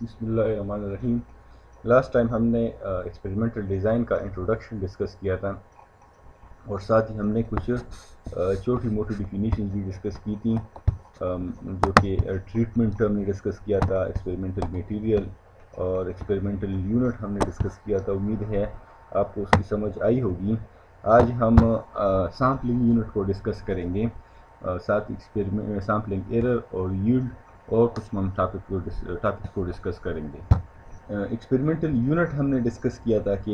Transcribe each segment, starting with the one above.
बिस्मिल्लाहिर्रहमानिर्रहीम। Last time हमने experimental design का इंट्रोडक्शन डिस्कस किया था और साथ ही हमने कुछ छोटी मोटी डिफिनीशन भी डिस्कस की थी, जो कि ट्रीटमेंट हमने डिस्कस किया था, एक्सपेरिमेंटल मटेरियल और एक्सपेरिमेंटल यूनिट हमने डिस्कस किया था। उम्मीद है आपको उसकी समझ आई होगी। आज हम सैम्पलिंग यूनिट को डिस्कस करेंगे, साथ ही सैम्पलिंग एरर और यील्ड और कुछ हम टॉपिक्स को डिस्कस करेंगे। एक्सपेरिमेंटल यूनिट हमने डिस्कस किया था कि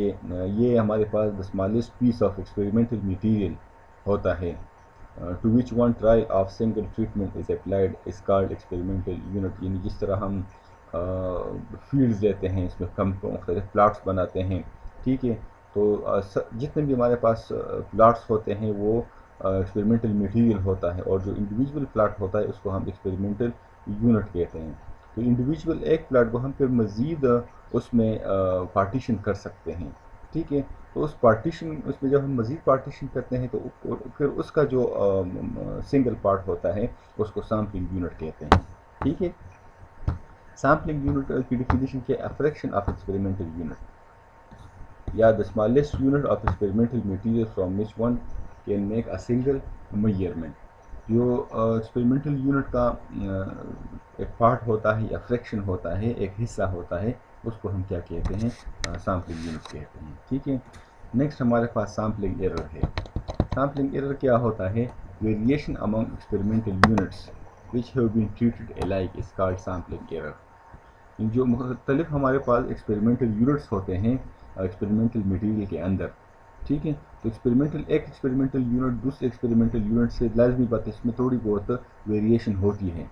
ये हमारे पास the smallest piece of experimental material होता है, to which one trial of single treatment is applied is called experimental unit. यानी जिस तरह हम फील्ड्स लेते हैं, इसमें कम मुख्तलिफ प्लाट्स बनाते हैं, ठीक है। तो जितने भी हमारे पास प्लाट्स होते हैं वो एक्सपेरिमेंटल मटेरियल होता है, और जो इंडिविजुअल प्लाट होता है उसको हम एक्सपेरिमेंटल यूनिट कहते हैं। तो इंडिविजुअल एक प्लाट को हम फिर मज़ीद उसमें पार्टीशन कर सकते हैं, ठीक है। तो उसमें जब हम मज़ीद पार्टीशन करते हैं तो फिर उसका जो सिंगल पार्ट होता है उसको सैम्पलिंग यूनिट कहते हैं, ठीक है। सैम्पलिंग यूनिट की डिफिनीशन क्या है? A fraction of experimental unit या the smallest unit of experimental material from which one can make a single measurement. जो एक्सपेरिमेंटल यूनिट का एक पार्ट होता है या फ्रैक्शन होता है, एक हिस्सा होता है, उसको हम क्या कहते हैं? सैम्पलिंग यूनिट कहते हैं, ठीक है। नेक्स्ट हमारे पास सैम्पलिंग एरर है। सैम्पलिंग एरर क्या होता है? Variation among experimental units which have been treated alike is called sampling error. जो मुख्तलिफ हमारे पास एक्सपेरिमेंटल यूनिट्स होते हैं एक्सपेरिमेंटल मटेरियल के अंदर, ठीक है। तो एक एक्सपेरिमेंटल यूनिट दूसरे एक्सपेरिमेंटल यूनिट से लाजमी बात है इसमें थोड़ी बहुत वेरिएशन होती है,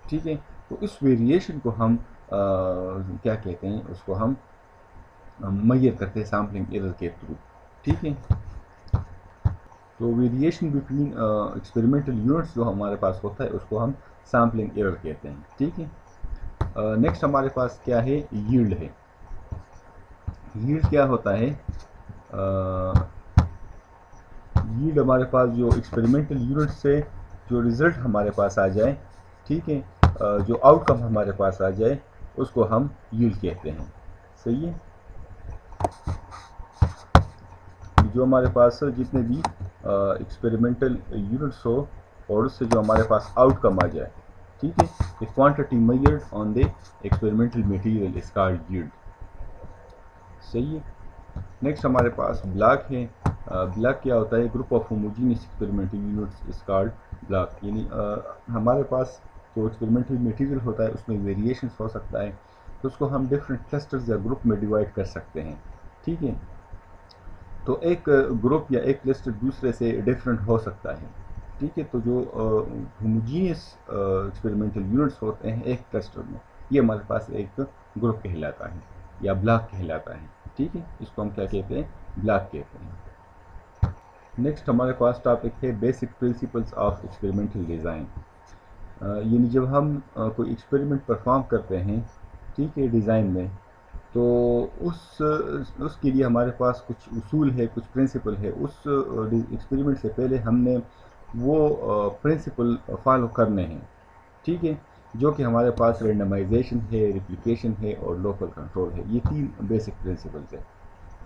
ठीक है। तो इस वेरिएशन को हम क्या कहते हैं? उसको हम मेजर करते हैं सैम्पलिंग एरर के थ्रू, ठीक है। तो वेरिएशन बिटवीन एक्सपेरिमेंटल यूनिट्स जो हमारे पास होता है उसको हम सैम्पलिंग एरर कहते हैं, ठीक है। नेक्स्ट हमारे पास क्या है? यील्ड है। यील्ड क्या होता है? यील्ड हमारे पास जो एक्सपेरिमेंटल यूनिट से जो रिज़ल्ट हमारे पास आ जाए, ठीक है, जो आउटकम हमारे पास आ जाए उसको हम यील्ड कहते हैं, सही है। जो हमारे पास जितने भी एक्सपेरिमेंटल यूनिट्स हो और उससे जो हमारे पास आउटकम आ जाए, ठीक है, the quantity measured on the experimental material is called yield, सही है। नेक्स्ट हमारे पास ब्लॉक है। ब्लॉक क्या होता है? Group of homogeneous experimental units is called block. यानी हमारे पास जो एक्सपेरिमेंटल मटेरियल होता है उसमें वेरिएशंस हो सकता है, तो उसको हम डिफरेंट क्लस्टर्स या ग्रुप में डिवाइड कर सकते हैं, ठीक है। तो एक ग्रुप या एक क्लस्टर दूसरे से डिफरेंट हो सकता है, ठीक है। तो जो होमोजीनियस एक्सपेरिमेंटल यूनिट्स होते हैं एक क्लस्टर में, ये हमारे पास एक ग्रुप कहलाता है या ब्लॉक कहलाता है, ठीक है। इसको हम क्या कहते हैं? ब्लॉक कहते हैं। नेक्स्ट हमारे पास टॉपिक है basic principles of experimental design. यानी जब हम कोई एक्सपेरिमेंट परफॉर्म करते हैं, ठीक है, डिज़ाइन में, तो उसके लिए हमारे पास कुछ उसूल है, कुछ प्रिंसिपल है। उस एक्सपेरिमेंट से पहले हमने वो प्रिंसिपल फॉलो करने हैं, ठीक है, जो कि हमारे पास रेंडमाइजेशन है, रिप्लिकेशन है और लोकल कंट्रोल है। ये 3 बेसिक प्रिंसिपल्स है,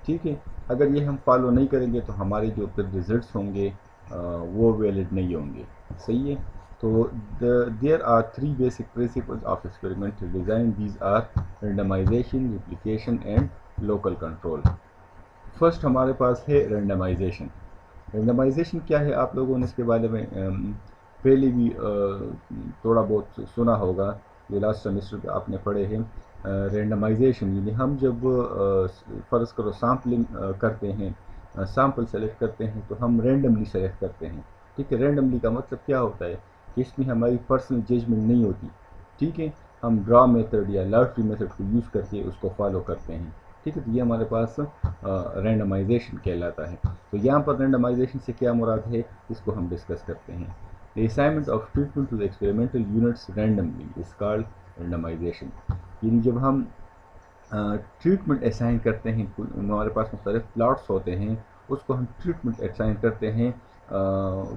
ठीक है। अगर ये हम फॉलो नहीं करेंगे तो हमारे जो फिर रिजल्ट्स होंगे वो वैलिड नहीं होंगे, सही है। तो there are 3 basic principles of experimental design. These are randomization, replication and local control. First हमारे पास है रेंडमाइजेशन। रेंडमाइजेशन क्या है? आप लोगों ने इसके बारे में पहले भी थोड़ा बहुत सुना होगा, जो लास्ट सेमेस्टर पे आपने पढ़े हैं। रेंडमाइजेशन यानी हम जब फ़र्ज़ करो सैम्पलिंग करते हैं, सैम्पल सेलेक्ट करते हैं, तो हम रैंडमली सेलेक्ट करते हैं, ठीक है। रैंडमली का मतलब क्या होता है कि इसमें हमारी पर्सनल जजमेंट नहीं होती, ठीक है। हम ड्रा मेथड या लॉटरी मेथड को यूज़ करके उसको फॉलो करते हैं, ठीक है। तो ये हमारे पास रैंडमाइजेशन कहलाता है। तो यहाँ पर रैंडमाइजेशन से क्या मुराद है, इसको हम डिस्कस करते हैं। The assignment of treatment to the experimental units randomly is called randomization. यानी जब हम ट्रीटमेंट असाइन करते हैं, हमारे पास मुख्तलिफ प्लॉट्स होते हैं, उसको हम ट्रीटमेंट असाइन करते हैं,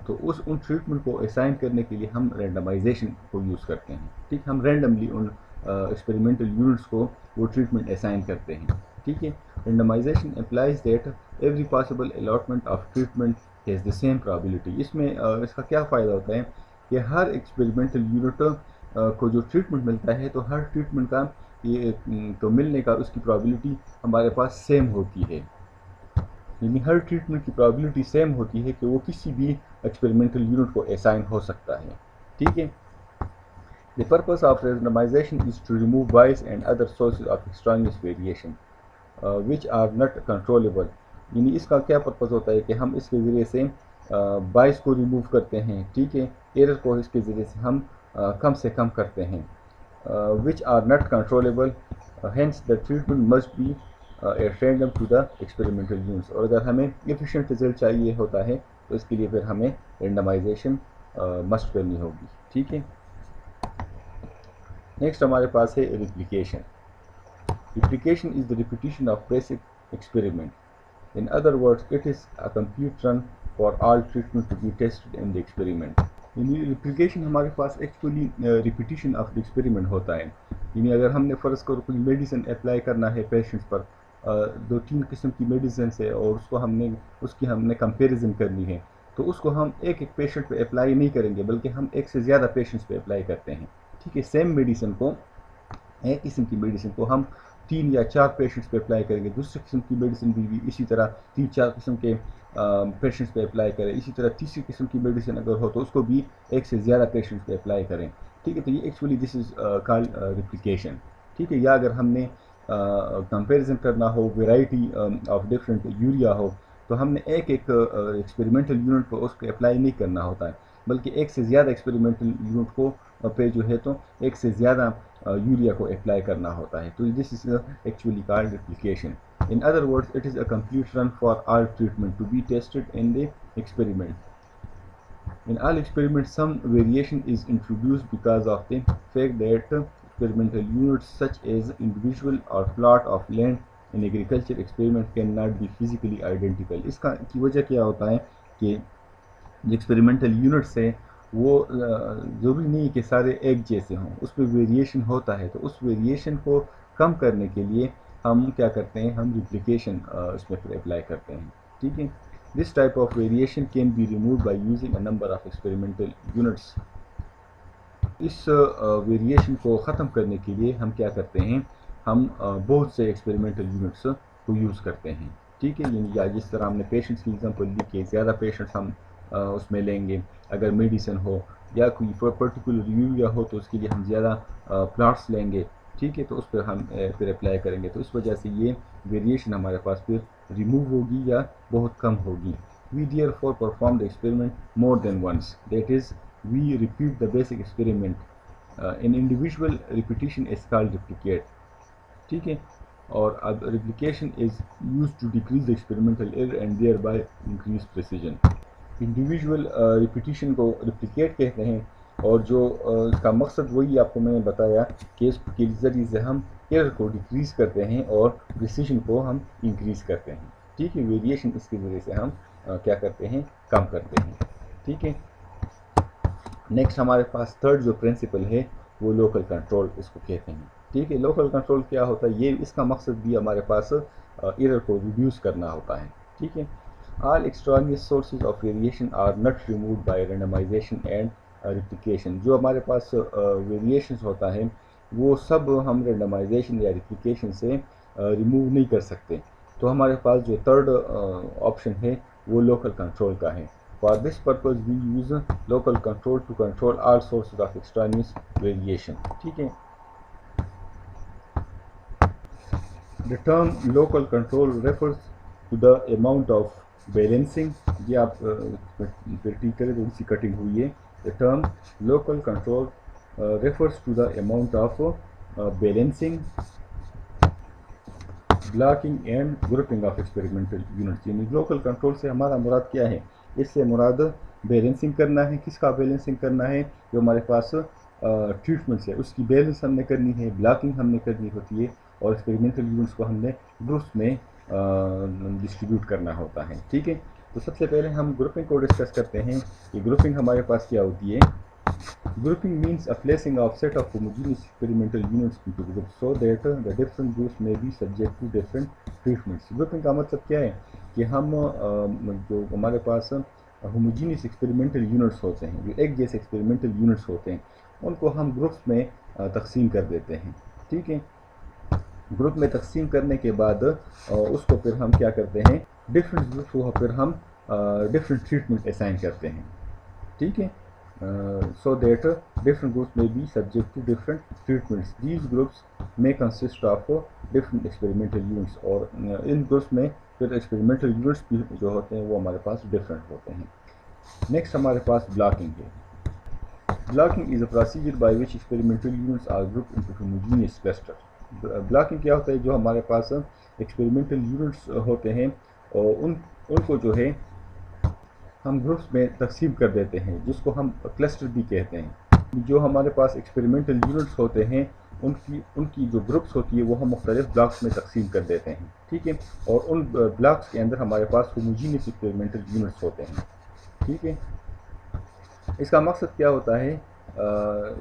तो उन ट्रीटमेंट को असाइन करने के लिए हम रैंडमाइजेशन को यूज़ करते हैं, ठीक। हम रैंडमली उन ایکسپیریمنٹل یونٹس کو وہ ٹریٹمنٹ اسائن کرتے ہیں. ٹھیک ہے. Randomization implies that every possible allotment of treatment has the same probability. اس میں اس کا کیا فائدہ ہوتا ہے کہ ہر ایکسپیریمنٹل یونٹ کو جو ٹریٹمنٹ ملتا ہے تو ہر ٹریٹمنٹ کا یہ تو ملنے کا اس کی پرابلٹی ہمارے پاس سیم ہوتی ہے. یعنی ہر ٹریٹمنٹ کی پرابلٹی سیم ہوتی ہے کہ وہ کسی بھی ایکسپیریمنٹل یونٹ کو اسائن ہو سکتا ہے. ٹھیک ہے. The purpose of randomization is to remove bias and other sources of extraneous variation which are not controllable. یعنی اس کا کیا پرپز ہوتا ہے کہ ہم اس کے ذریعے سے بائس کو ریموو کرتے ہیں. ٹھیک ہے. ایرر کو اس کے ذریعے سے ہم کم سے کم کرتے ہیں. which are not controllable, hence the treatment must be at random to the experimental units. اور اگر ہمیں efficient result چاہیے ہوتا ہے تو اس کے لیے پھر ہمیں randomization must کرنی ہوگی. ٹھیک ہے. نیکسٹ ہمارے پاس ہے replication. Replication is the repetition of basic experiment. In other words it is a complete run for all treatment to be tested in the experiment. یعنی ریپلیکیشن ہمارے پاس actually repetition of the experiment ہوتا ہے. یعنی اگر ہم نے فرض کرو کوئی میڈیسن اپلائی کرنا ہے پیشنٹس پر 2-3 قسم کی میڈیسنس ہے اور اس کی ہم نے کمپیریزن کرنی ہے تو اس کو ہم ایک پیشنٹ پہ اپلائی نہیں کریں گے بلکہ ہم ایک سے زیادہ پیشنٹس پہ اپلائی کرتے ہیں. ٹھیک ہے. سیم میڈیسن کو ایک قسم کی میڈیسن کو ہم 3 یا 4 پیشنٹس پہ اپلائی کریں گے. دوسری قسم کی میڈیسن بھی اسی طرح 3-4 قسم کے پیشنٹس پہ اپلائی کریں. اسی طرح تیسری قسم کی میڈیسن اگر ہو تو اس کو بھی ایک سے زیادہ پیشنٹس پہ اپلائی کریں. ٹھیک ہے. تو یہ actually this is called replication. ٹھیک ہے. یا اگر ہم نے کمپیریزن کرنا ہو ویرائٹی آف ڈفرینٹ یوریا ہو تو ہم نے ایک ایکسپیریمنٹل یونٹ کو اس پہ اپلائی نہیں کرنا ہوتا ہے بلکہ ایک سے زیادہ ایکسپیریمنٹل یونٹ کو پہ جو ہے تو ایک سے زیادہ یوریا کو اپلائی کرنا ہوتا ہے. تو this is actually called replication. In other words it is a complete run for all treatment to be tested in the experiment. In all experiments, some variation is introduced because of the fact that experimental units such as individual or plot of land in agriculture experiment cannot be physically identical. اس کی وجہ کیا ہوتا ہے کہ جو experimental units ہیں وہ ضروری نہیں کہ سارے ایک جیسے ہوں. اس میں ویریشن ہوتا ہے تو اس ویریشن کو کم کرنے کے لیے ہم کیا کرتے ہیں ہم ریپلیکیشن اس میں پھر اپلائی کرتے ہیں. ٹھیک ہے. This type of variation can be removed by using a number of experimental units. اس ویریشن کو ختم کرنے کے لیے ہم کیا کرتے ہیں ہم بہت سے ایکسپیریمنٹل یونٹس کو یوز کرتے ہیں. ٹھیک ہے. یا جس طرح ہم نے پیشنٹس کی ایگزامپل لی کہ زیادہ پیشنٹس ہم اس میں لیں گے. اگر میڈیسن ہو یا کوئی پرٹیکولر یوریا ہو تو اس کے لیے ہم زیادہ پلاٹس لیں گے. ٹھیک ہے. تو اس پہ ہم پھر اپلائی کریں گے تو اس وجہ سے یہ ویریشن ہمارے پاس پھر ریموو ہوگی یا بہت کم ہوگی. We therefore perform the experiment more than once. That is, we repeat the basic experiment. In individual repetition is called replicate. ٹھیک ہے. اور اب replication is used to decrease the experimental error and thereby increase precision. Individual repetition کو replicate کہتے ہیں اور جو اس کا مقصد وہی آپ کو میں نے بتایا کہ اس کے ذریعے سے ہم ایرر کو ڈیکریز کرتے ہیں اور پریسیجن کو ہم انکریز کرتے ہیں. ٹھیک ہے. ویریشن اس کے ذریعے سے ہم کیا کرتے ہیں کم کرتے ہیں. ٹھیک ہے. نیکسٹ ہمارے پاس تھرڈ جو پرنسپل ہے وہ لوکل کنٹرول اس کو کہتے ہیں. ٹھیک ہے. لوکل کنٹرول کیا ہوتا ہے یہ اس کا مقصد بھی ہمارے پاس ایرر کو ریڈیوس کرنا ہوتا ہے. ٹھیک ہے. All extraneous sources of variation are not removed by randomization and replication. جو ہمارے پاس variations ہوتا ہے وہ سب ہم randomization یا replication سے remove نہیں کر سکتے. تو ہمارے پاس جو تھرڈ آپشن ہے وہ local control کا ہے. For this purpose we use local control to control all sources of extraneous variation. ٹھیک ہے. The term local control refers to the amount of balancing. یہ آپ ٹھیک کریں تو اسی کٹنگ ہوئی ہے. The term local control refers to the amount of balancing, blocking and grouping of experimental units. یعنی local control سے ہمارا مراد کیا ہے؟ اس سے مراد بیلنسنگ کرنا ہے. کس کا بیلنسنگ کرنا ہے؟ جو ہمارے پاس ٹریٹمنٹس ہے اس کی بیلنس ہم نے کرنی ہے, بلاکنگ ہم نے کرنی ہوتی ہے اور ایکسپیریمنٹل یونٹس کو ہم نے گروپس میں ڈسٹریبیوٹ کرنا ہوتا ہے. ٹھیک ہے. تو سب سے پہلے ہم گروپنگ کو ڈسکس کرتے ہیں کہ گروپنگ ہمارے پاس کیا ہوتی ہے. Grouping means a placing of set of homogeneous experimental units into groups so that the different groups may be subject to different treatments. Grouping का मतलब क्या है कि हम जो हमारे पास होमोजीनियस एक्सपेरिमेंटल यूनिट्स होते हैं, जो एक जैसे एक्सपेरिमेंटल यूनिट्स होते हैं, उनको हम ग्रुप्स में तकसीम कर देते हैं। ठीक है, ग्रुप में तकसीम करने के बाद उसको फिर हम क्या करते हैं, डिफरेंट ग्रुप्स को फिर हम डिफरेंट ट्रीटमेंट असाइन करते हैं। ठीक है, so that different groups may be subject to different treatments. These groups may consist of different experimental units, और इन ग्रुप्स में फिर एक्सपेरिमेंटल यूनिट्स भी जो होते हैं वो हमारे पास डिफरेंट होते हैं। नेक्स्ट हमारे पास ब्लॉकिंग है। Blocking is a procedure by which experimental units are group into homogeneous cluster. Blocking क्या होता है, जो हमारे पास एक्सपेरिमेंटल यूनिट्स होते हैं और उनको जो है हम ग्रुप्स में तकसीम कर देते हैं, जिसको हम क्लस्टर भी कहते हैं। जो हमारे पास एक्सपेरिमेंटल यूनिट्स होते हैं उनकी जो ग्रुप्स होती है वो हम मुख्तलिफ ब्लॉक्स में तकसीम कर देते हैं। ठीक है, और उन ब्लॉक्स के अंदर हमारे पास होमोजेनियस एक्सपेरिमेंटल यूनिट्स होते हैं। ठीक है, इसका मकसद क्या होता है,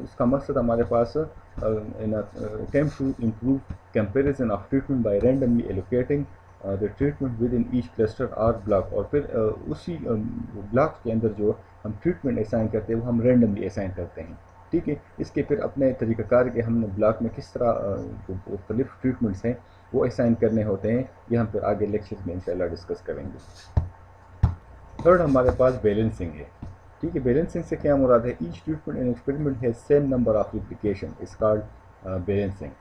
इसका मकसद हमारे पास attempt to improve comparison of treatment by randomly allocating the treatment within each cluster और ब्लॉक, और फिर उसी ब्लॉक के अंदर जो हम ट्रीटमेंट असाइन करते हैं वो हम रैंडमली असाइन करते हैं। ठीक है, इसके फिर अपने तरीक़ाकार के हमने ब्लॉक में किस तरह जो मुख्तलिफ ट्रीटमेंट्स हैं वो असाइन करने होते हैं, ये हम फिर आगे लेक्चर में इंशाल्लाह डिस्कस करेंगे। थर्ड हमारे पास बैलेंसिंग है। ठीक है, बैलेंसिंग से क्या मुराद है, each treatment and experiment has same number of replication is called balancing.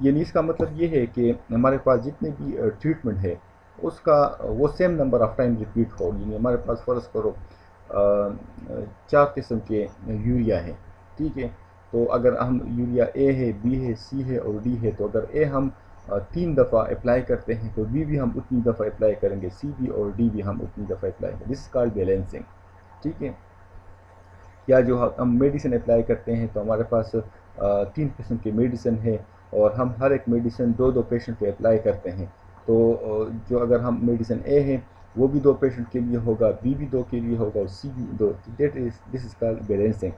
यानी इसका मतलब ये है कि हमारे पास जितने भी ट्रीटमेंट है उसका वो same number of time repeat हो। यानी हमारे पास फ़र्ज़ करो 4 किस्म के यूरिया है। ठीक है, तो अगर हम यूरिया ए है, बी है, सी है और डी है, तो अगर ए हम 3 दफ़ा अप्लाई करते हैं तो बी भी हम उतनी दफ़ा अप्लाई करेंगे, सी भी और डी भी हम उतनी दफ़ा अप्लाई करेंगे। This is called balancing. ठीक है, या जो हम मेडिसिन अप्लाई करते हैं तो हमारे पास 3 किस्म के मेडिसिन है और हम हर एक मेडिसिन 2-2 पेशेंट पे अप्लाई करते हैं, तो जो अगर हम मेडिसिन ए है वो भी 2 पेशेंट के लिए होगा, बी भी 2 के लिए होगा और सी भी 2। This is called balancing.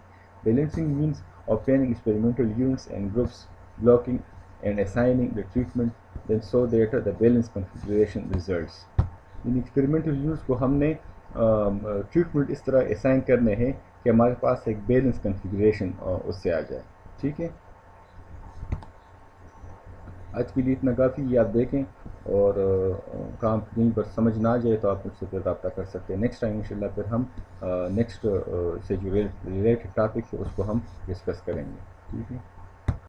Balancing means obtaining experimental units and groups, blocking and assigning the treatment then so that the balanced configuration results. In experimental units को हमने ट्रीटमेंट इस तरह असाइन करने हैं कि हमारे पास एक बैलेंस कन्फिगरेशन उससे आ जाए। ठीक है, आज के लिए इतना काफ़ी, ये आप देखें, और काम कहीं पर समझ ना आ जाए तो आप मुझसे फिर रब्ता कर सकते हैं। नेक्स्ट टाइम इंशाल्लाह फिर हम नेक्स्ट से जो रिलेटेड टॉपिक है उसको हम डिस्कस करेंगे। ठीक है।